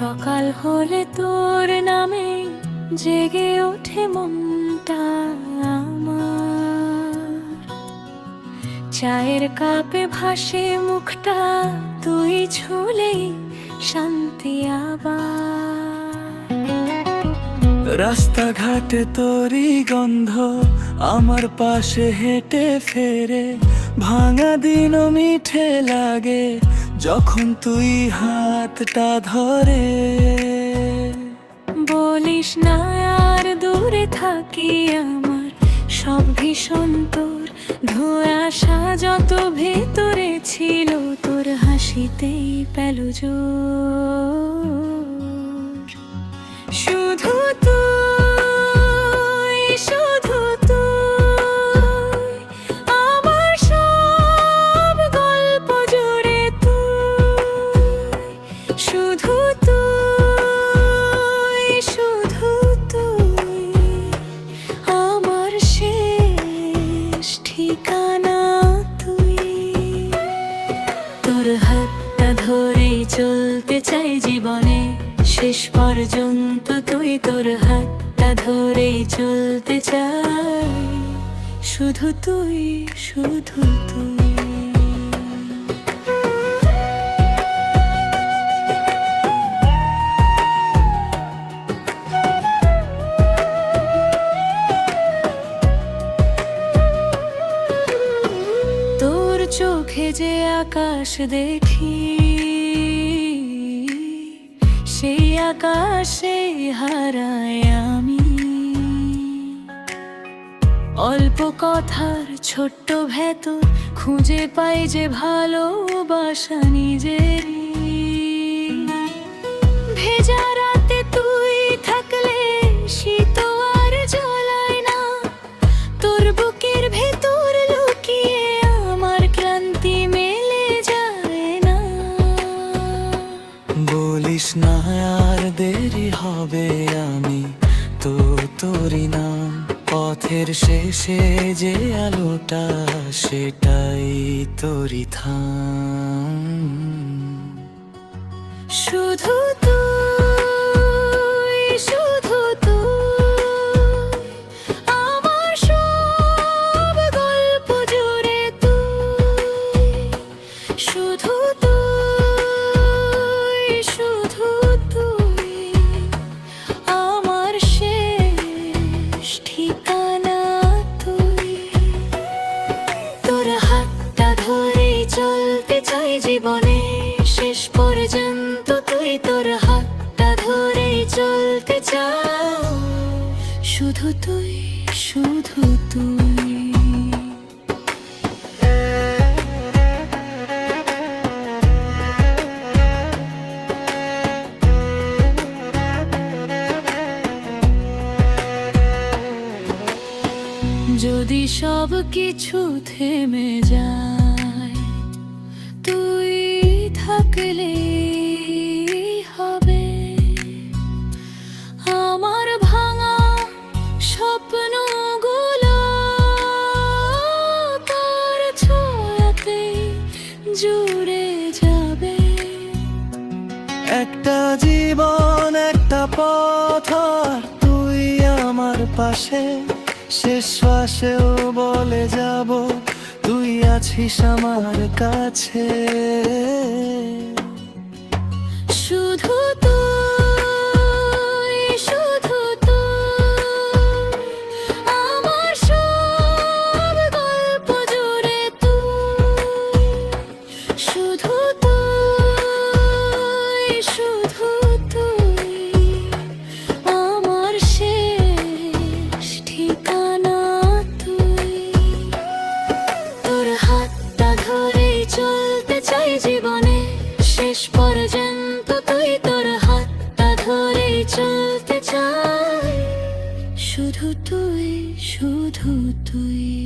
সকাল হলে তোর নামে জেগে ওঠে মনটা আমার। চায়ের কাপে ভাসে মুখটা, তুই ছুলেই শান্তি আবার। রাস্তাঘাটে তোরই গন্ধ আমার পাশে হেঁটে ফেরে, ভাঙা দিনও মিঠে লাগে যখন তুই হাতটা ধরে। বলিস না আর দূরে থাকি, আমার সব ভীষণ তোর ধোঁয়াশা যত ভেতরে ছিল, তোর হাসিতেই পেল জোর। শুধু তুই, শুধু তুই, আমার সব গল্প জুড়ে তুই। শুধু তুই, শুধু তুই, আমার শেষ ঠিকানা তুই। তোর হাতটা ধরেই চলতে চাই জীবনে শেষ পর্যন্ত তুই, তোর হাতটা ধরেই চলতে চাই। শুধু তুই, শুধু তুই। তোর চোখে যে আকাশ দেখি, সেই আকাশে হারাই আমি। অল্প কথার ছোট্ট ভেতর খুঁজে পাই যে ভালোবাসা নিজেরই। ভেজা রাতে তুই থাকলে শীত আর জ্বলায় না, তোর বুকের ভেতর লুকিয়ে আমার ক্লান্তি মেলে যায় না। বলিস না আর দেরি হবে, আমি তো তোরই নাম। পথের শেষে যে আলোটা সেটাই তোরই থাম। শুধু তুই, শুধু তুই, আমার সব গল্প জুড়ে তুই। শুধু তুই, শুধু তুই, আমার শেষ ঠিকানা তুই। তোর হাতটা ধরেই চলতে চাই জীবনে শেষ পর্যন্ত তুই, তোর হাতটা ধরেই চলতে চাই। শুধু তুই, শুধু তুই। যদি সব কিছু থেমে যায়, তুই থাকলে হবে। আমার ভাঙা স্বপ্নগুলো তার ছোঁয়াতে জুড়ে যাবে। একটা জীবন, একটা পথ, আর তুই আমার পাশে। শেষ শ্বাসেও বলে যাব তুই আছিস আমার কাছে। শুধু তুই, শুধু তুই, আমার সব গল্প জুড়ে তুই। শুধু তুই, শুধু তুই, আমার শেষ ঠিকানা তুই। তোর হাতটা ধরেই চলতে চাই জীবনে শেষ পর্যন্ত তুই, তোর হাতটা ধরেই চলতে চাই। শুধু তুই, শুধু তুই।